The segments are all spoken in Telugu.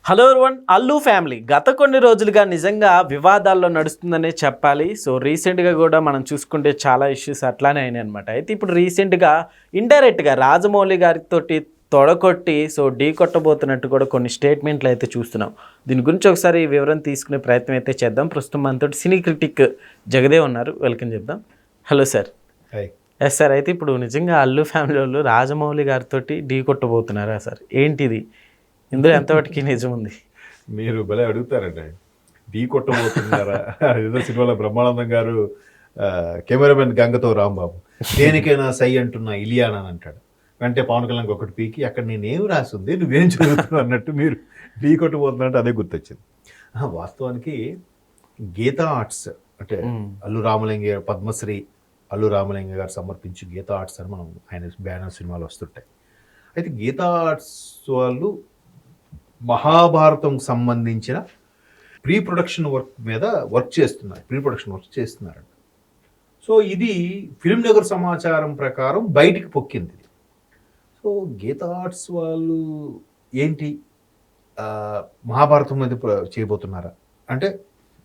హలో ఎవరివన్, అల్లు ఫ్యామిలీ గత కొన్ని రోజులుగా నిజంగా వివాదాల్లో నడుస్తుందనే చెప్పాలి. సో రీసెంట్గా కూడా మనం చూసుకుంటే చాలా ఇష్యూస్ అట్లానే అయినాయి అనమాట. అయితే ఇప్పుడు రీసెంట్గా ఇండైరెక్ట్గా రాజమౌళి గారితో తొడగొట్టి ఢీ కొట్టబోతున్నట్టు కూడా కొన్ని స్టేట్మెంట్లు అయితే చూస్తున్నాం. దీని గురించి ఒకసారి వివరణ తీసుకునే ప్రయత్నం అయితే చేద్దాం. ప్రస్తుతం మనతో సినీ క్రిటిక్ జగదేవ్ ఉన్నారు, వెల్కమ్ చెప్దాం. Hello sir. Yes sir. అయితే ఇప్పుడు నిజంగా అల్లు ఫ్యామిలీ వాళ్ళు రాజమౌళి గారితో ఢీ కొట్టబోతున్నారా సార్? ఏంటిది, ఇందులో ఎంతవరకు నిజం ఉంది? మీరు భలే అడుగుతారండి. ఢీ కొట్టబోతున్నారా? ఏదో సినిమాలో బ్రహ్మానందం గారు కెమెరామెన్ గంగతో రాంబాబు దేనికైనా సై అంటున్నా ఇలియానా అని అంటాడు. అంటే పవన్ కళ్యాణ్ ఒకటి పీకి అక్కడ నేనేం రాసింది నువ్వేం చదువుతున్నావు అన్నట్టు మీరు ఢీ కొట్టబోతున్నట్టు అదే గుర్తొచ్చింది. వాస్తవానికి గీతా ఆర్ట్స్ అంటే అల్లు రామలింగ పద్మశ్రీ అల్లు రామలింగ గారు సమర్పించి గీతా ఆర్ట్స్ అని మనం ఆయన బ్యానర్ సినిమాలు వస్తుంటాయి. అయితే గీతా ఆర్ట్స్ వాళ్ళు మహాభారతం సంబంధించిన ప్రీ ప్రొడక్షన్ వర్క్ చేస్తున్నారంట. సో ఇది ఫిల్మ్ నగర్ సమాచారం ప్రకారం బయటికి పొక్కింది. సో గీతా ఆర్ట్స్ వాళ్ళు ఏంటి మహాభారతం మీద చేయబోతున్నారా అంటే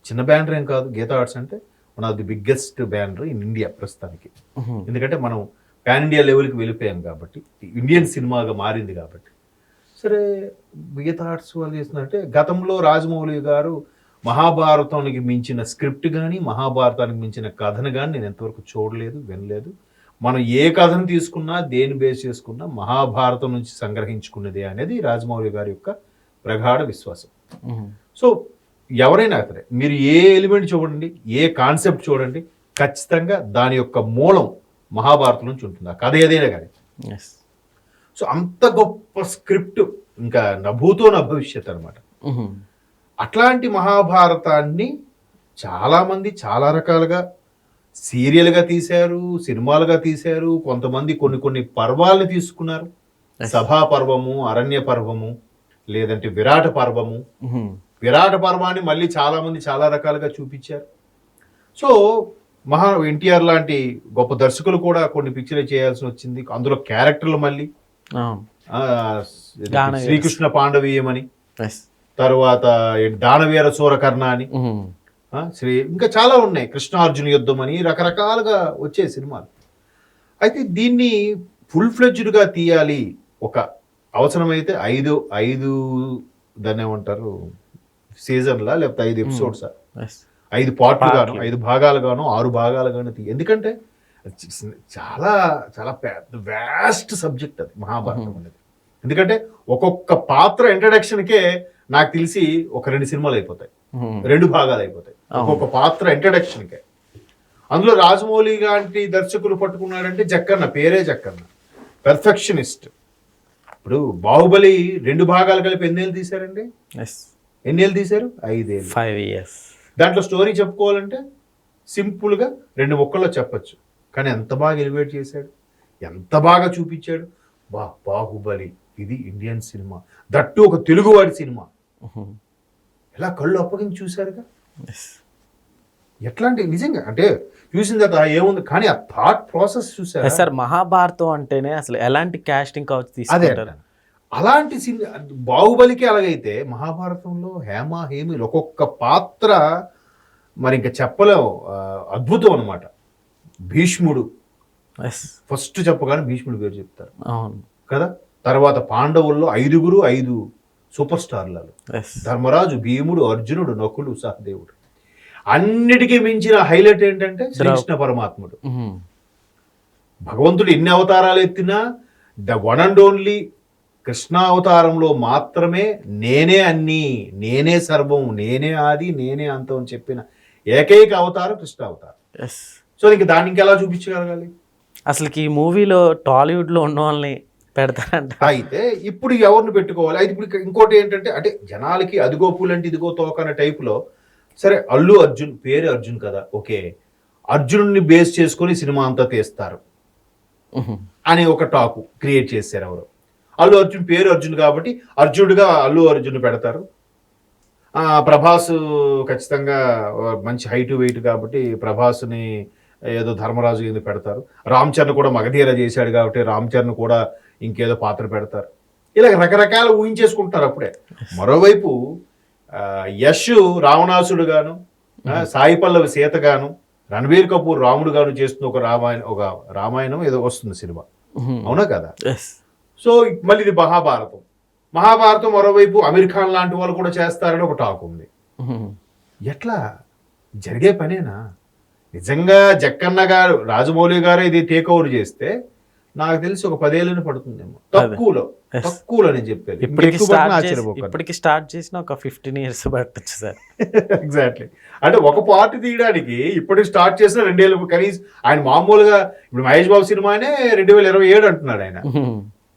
చిన్న బ్యానర్ ఏం కాదు. గీతా ఆర్ట్స్ అంటే one of the biggest banner in India ప్రస్తుతానికి. ఎందుకంటే మనం పాన్ ఇండియా లెవెల్కి వెళ్ళిపోయాం కాబట్టి, ఇండియన్ సినిమాగా మారింది కాబట్టి. సరే, గీతా ఆర్ట్స్ వాళ్ళు చేస్తున్నారంటే గతంలో రాజమౌళి గారు మహాభారతానికి మించిన స్క్రిప్ట్ కానీ మహాభారతానికి మించిన కథను కానీ నేను ఎంతవరకు చూడలేదు, వినలేదు. మనం ఏ కథను తీసుకున్నా దేని బేస్ చేసుకున్నా మహాభారతం నుంచి సంగ్రహించుకున్నదే అనేది రాజమౌళి గారి యొక్క ప్రగాఢ విశ్వాసం. సో ఎవరైనా సరే మీరు ఏ ఎలిమెంట్ చూడండి, ఏ కాన్సెప్ట్ చూడండి, ఖచ్చితంగా దాని యొక్క మూలం మహాభారతం నుంచి ఉంటుంది. ఆ కథ ఏదైనా కానీ. సో అంత గొప్ప స్క్రిప్ట్ ఇంకా నభూతో నా భవిష్యత్ అనమాట. అట్లాంటి మహాభారతాన్ని చాలామంది చాలా రకాలుగా సీరియల్గా తీశారు, సినిమాలుగా తీశారు. కొంతమంది కొన్ని పర్వాలని తీసుకున్నారు. సభా పర్వము, అరణ్య పర్వము, లేదంటే విరాట పర్వము. విరాట పర్వాన్ని మళ్ళీ చాలామంది చాలా రకాలుగా చూపించారు. సో ఎన్టీఆర్ లాంటి గొప్ప దర్శకులు కూడా కొన్ని పిక్చర్లు చేయాల్సి వచ్చింది. అందులో క్యారెక్టర్లు మళ్ళీ శ్రీకృష్ణ పాండవీయం అని, తర్వాత దానవీర సూరకర్ణ అని, ఇంకా చాలా ఉన్నాయి, కృష్ణార్జున యుద్ధం అని, రకరకాలుగా వచ్చే సినిమాలు. అయితే దీన్ని ఫుల్ ఫ్లెడ్జ్డ్గా తీయాలి. ఒక అవసరమైతే ఐదు దాన్ని ఏమంటారు సీజన్లా, లేకపోతే 5 ఎపిసోడ్స్, 5 పార్ట్లు గాను, 5 భాగాలు గాను, 6 భాగాలు గాను ఎందుకంటే చాలా చాలా పెద్ద వ్యాస్ట్ సబ్జెక్ట్ అది మహాభారతం అనేది. ఎందుకంటే ఒక్కొక్క పాత్ర ఇంట్రడక్షన్కే నాకు తెలిసి ఒక 2 సినిమాలు అయిపోతాయి, 2 భాగాలు అయిపోతాయి ఒక్కొక్క పాత్ర ఇంట్రడక్షన్కే. అందులో రాజమౌళి లాంటి దర్శకులు పట్టుకున్నాడంటే జక్కన్న, పేరే జక్కన్న, పెర్ఫెక్షనిస్ట్. ఇప్పుడు బాహుబలి 2 భాగాలు కలిపి ఎన్నేళ్ళు తీశారండి? ఎన్నేళ్ళు తీశారు? 5 years. దాంట్లో స్టోరీ చెప్పుకోవాలంటే సింపుల్గా 2 ముక్కల్లో చెప్పచ్చు. కానీ ఎంత బాగా ఎలివేట్ చేశాడు, ఎంత బాగా చూపించాడు. బాహుబలి ఇది ఇండియన్ సినిమా, దట్టు ఒక తెలుగువాడి సినిమా. ఎలా కళ్ళు అప్పగించి చూశారుగా. ఎట్లాంటి నిజంగా అంటే చూసిన తర్వాత ఏముంది, కానీ ఆ థాట్ ప్రాసెస్ చూసారు సార్. మహాభారతం అంటేనే అసలు ఎలాంటి కాస్టింగ్ కావచ్చు తీసుకుంటారు. అలాంటి బాహుబలికి అలాగైతే మహాభారతంలో హేమీలు ఒక్కొక్క పాత్ర మరి ఇంకా చెప్పలేం, అద్భుతం అనమాట. భీష్ముడు ఫస్ట్ చెప్పగానే భీష్ముడు పేరు చెప్తారు కదా. తర్వాత పాండవుల్లో 5 సూపర్ స్టార్లలో, ధర్మరాజు, భీముడు, అర్జునుడు, నకులు, సహదేవుడు. అన్నిటికీ మించిన హైలైట్ ఏంటంటే శ్రీకృష్ణ పరమాత్ముడు. భగవంతుడు ఎన్ని అవతారాలు ఎత్తినా the one and only Krishna అవతారంలో మాత్రమే నేనే అన్ని, నేనే సర్వం, నేనే ఆది, నేనే అంతం అని చెప్పిన ఏకైక అవతారం కృష్ణ అవతారం. సో ఇంక దాన్ని ఇంకెలా చూపించగలగాలి? అసలుకి ఈ మూవీలో టాలీవుడ్లో ఉన్న వాళ్ళని పెడతారంట. అయితే ఇప్పుడు ఎవరిని పెట్టుకోవాలి? అయితే ఇప్పుడు ఇంకోటి ఏంటంటే, అంటే జనాలకి అదిగో పూలంటే ఇదిగో తోక అనే టైపులో, సరే అల్లు అర్జున్ పేరు అర్జున్ కదా, ఓకే, అర్జునుడిని బేస్ చేసుకొని సినిమా అంతా తీస్తారు అని ఒక టాక్ క్రియేట్ చేశారు ఎవరు. అల్లు అర్జున్ పేరు అర్జున్ కాబట్టి అర్జునుడిగా అల్లు అర్జున్ పెడతారు. ప్రభాస్ ఖచ్చితంగా మంచి హైట్ వెయిట్ కాబట్టి ప్రభాస్ని ఏదో ధర్మరాజు ఎందుకు పెడతారు. రామ్ చరణ్ కూడా మగధీర చేశాడు కాబట్టి రామ్ చరణ్ కూడా ఇంకేదో పాత్ర పెడతారు. ఇలా రకరకాల ఊహించేసుకుంటున్నారు అప్పుడే. మరోవైపు యష్ రావణాసుడు గాను, సాయి పల్లవి సీత గాను, రణబీర్ కపూర్ రాముడు గాను చేస్తున్న ఒక రామాయణం ఏదో వస్తుంది సినిమా, అవునా కదా? సో మళ్ళీ ఇది మహాభారతం మరోవైపు అమీర్ ఖాన్ లాంటి వాళ్ళు కూడా చేస్తారని ఒక టాక్ ఉంది. ఎట్లా జరిగే పనేనా? నిజంగా జక్కన్న గారు, రాజమౌళి గారు ఇది టేక్ ఓవర్ చేస్తే నాకు తెలిసి ఒక 10 ఏళ్ళని పడుతుందేమో, తక్కువలో నేను చెప్పేది. ఇప్పటికి స్టార్ట్ చేసిన ఒక 15 years పట్టచ్చు సార్. ఎగ్జాక్ట్లీ. అంటే ఒక పార్ట్ తీయడానికి ఇప్పటికి స్టార్ట్ చేసిన 2 ఏళ్ళు కనీసం. ఆయన మామూలుగా ఇప్పుడు మహేష్ బాబు సినిమానే 2027 అంటున్నాడు ఆయన.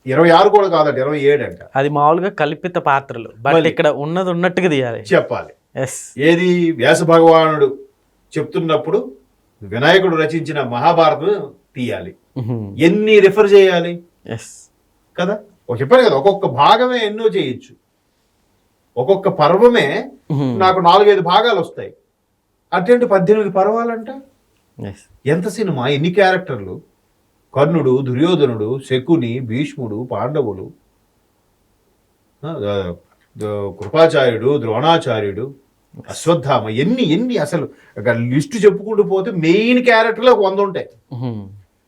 26 కూడా కాదంట, 27 అంట. అది మామూలుగా కల్పిత పాత్రలు, బట్ ఇక్కడ ఉన్నది ఉన్నట్టుగా తీయాలి, చెప్పాలి. ఏది వ్యాస భగవానుడు చెప్తున్నప్పుడు వినాయకుడు రచించిన మహాభారతం తీయాలి, ఎన్ని రిఫర్ చేయాలి కదా? చెప్పాను కదా, ఒక్కొక్క భాగమే ఎన్నో చేయొచ్చు, ఒక్కొక్క పర్వమే నాకు 4-5 భాగాలు వస్తాయి. అటువంటి 18 పర్వాలంట ఎంత సినిమా, ఎన్ని క్యారెక్టర్లు, కర్ణుడు, దుర్యోధనుడు, శకుని, భీష్ముడు, పాండవులు, కృపాచార్యుడు, ద్రోణాచార్యుడు, అశ్వత్థామ, ఎన్ని అసలు లిస్టు చెప్పుకుంటూ పోతే మెయిన్ క్యారెక్టర్లు 100 ఉంటాయి.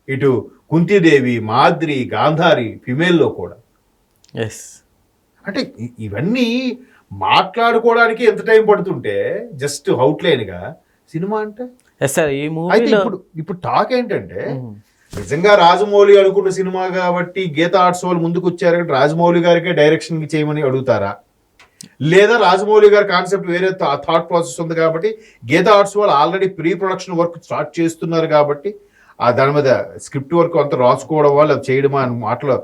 ఇటు కుంతీదేవి, మాద్రి, గాంధారి, ఫిమేల్లో కూడా. అంటే ఇవన్నీ మాట్లాడుకోవడానికి ఎంత టైం పడుతుంటే జస్ట్ అవుట్లైన్గా సినిమా అంటే. ఇప్పుడు టాక్ ఏంటంటే నిజంగా రాజమౌళి అనుకున్న సినిమా కాబట్టి గీతా ఆర్ట్స్ వాళ్ళు ముందుకు వచ్చారు కాబట్టి రాజమౌళి గారికే డైరెక్షన్ చేయమని అడుగుతారా, లేదా రాజమౌళి గారి కాన్సెప్ట్ వేరే థాట్ ప్రాసెస్ ఉంది కాబట్టి గీతా ఆర్ట్స్ వాళ్ళు already pre production work start చేస్తున్నారు కాబట్టి దాని మీద స్క్రిప్ట్ వర్క్ అంతా రాసుకోవడం వల్ల అది చేయడమా అని మాటలు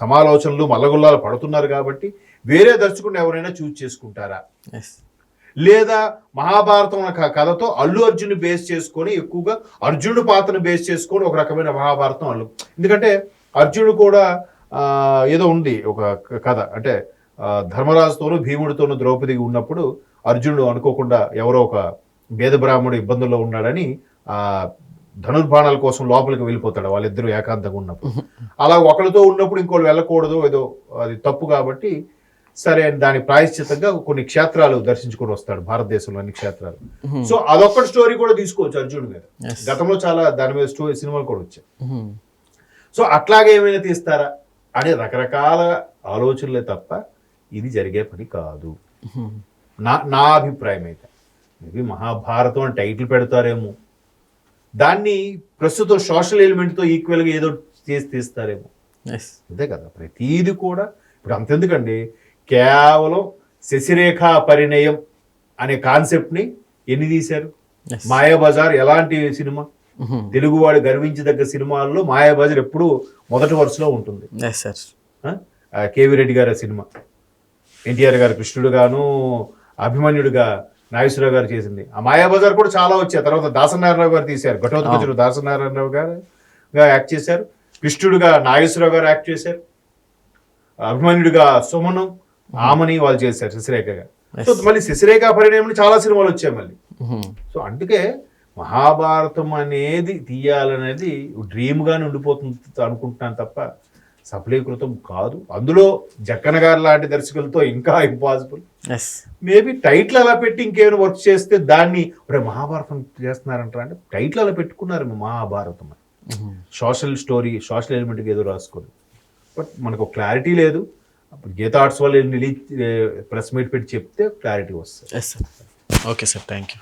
సమాలోచనలు మల్లగుల్లాలు పడుతున్నారు కాబట్టి వేరే దర్శకుడిని ఎవరైనా చూజ్ చేసుకుంటారా, లేదా మహాభారతం కథతో అల్లు అర్జున్ బేస్ చేసుకొని ఎక్కువగా అర్జునుడు పాత్రను బేస్ చేసుకొని ఒక రకమైన మహాభారతం ఎందుకంటే అర్జునుడు కూడా ఏదో ఉంది ఒక కథ, అంటే ధర్మరాజుతోనూ భీముడితోనూ ద్రౌపదికి ఉన్నప్పుడు అర్జునుడు అనుకోకుండా ఎవరో ఒక భేద బ్రాహ్మణుడు ఇబ్బందుల్లో ఉన్నాడని ధనుర్బాణాల కోసం లోపలికి వెళ్ళిపోతాడు వాళ్ళిద్దరూ ఏకాంతంగా ఉన్నప్పుడు. అలా ఒకరితో ఉన్నప్పుడు ఇంకోళ్ళు వెళ్ళకూడదు, ఏదో అది తప్పు కాబట్టి సరే దాని ప్రాయశ్చితంగా కొన్ని క్షేత్రాలు దర్శించుకొని వస్తాడు, భారతదేశంలో అన్ని క్షేత్రాలు. సో అదొక్కటి స్టోరీ కూడా తీసుకోవచ్చు అర్జునుడి మీద. గతంలో చాలా దాని మీద సినిమాలు కూడా వచ్చాయి. సో అట్లాగే ఏమైనా తీస్తారా అనే రకరకాల ఆలోచనలే తప్ప ఇది జరిగే పని కాదు నా అభిప్రాయం అయితే. మేబీ మహాభారతం అని టైటిల్ పెడతారేమో, దాన్ని ప్రస్తుతం సోషల్ ఎలిమెంట్తో ఈక్వల్గా ఏదో చేసి తీస్తారేమో, అంతే కదా. ప్రతీది కూడా ఇప్పుడు అంతెందుకండి, కేవలం శశిరేఖ పరిణయం అనే కాన్సెప్ట్ని ఎన్ని తీశారు. మాయాబజార్ ఎలాంటి సినిమా, తెలుగువాడు గర్వించదగ్గ సినిమాల్లో మాయాబజార్ ఎప్పుడు మొదటి వరుసలో ఉంటుంది. కేవీ రెడ్డి గారి సినిమా, ఎన్టీఆర్ గారు కృష్ణుడుగాను, అభిమన్యుడుగా నాగేశ్వరరావు గారు చేసింది. ఆ మాయాబజార్ కూడా చాలా వచ్చాయి. తర్వాత దాసనారాయణరావు గారు తీశారు, ఘటోత్కచుడు దాసనారాయణరావు గారు యాక్ట్ చేశారు, కృష్ణుడుగా నాగేశ్వరరావు గారు యాక్ట్ చేశారు, అభిమన్యుడిగా సుమనం, ఆమని వాళ్ళు చేశారు శశిరేఖగా. సో మళ్ళీ శశిరేఖ పరిణయంలో చాలా సినిమాలు వచ్చాయి మళ్ళీ. సో అందుకే మహాభారతం అనేది తీయాలనేది డ్రీమ్గానే ఉండిపోతుంది అనుకుంటున్నాను తప్ప సఫలీకృతం కాదు. అందులో జక్కన్న గారు లాంటి దర్శకులతో ఇంకా ఇంపాసిబుల్. మేబీ టైటిల్ అలా పెట్టి ఇంకేమైనా వర్క్ చేస్తే దాన్ని మహాభారతం చేస్తున్నారంటారా అంటే టైటిల్ అలా పెట్టుకున్నారు మహాభారతం అని, సోషల్ స్టోరీ, సోషల్ ఎలిమెంట్కి ఏదో రాసుకొని. బట్ మనకు క్లారిటీ లేదు. అప్పుడు గీతా ఆర్ట్స్ వాళ్ళు ప్రెస్ మీట్ పెట్టి చెప్తే క్లారిటీ వస్తుంది. Okay sir, thank you.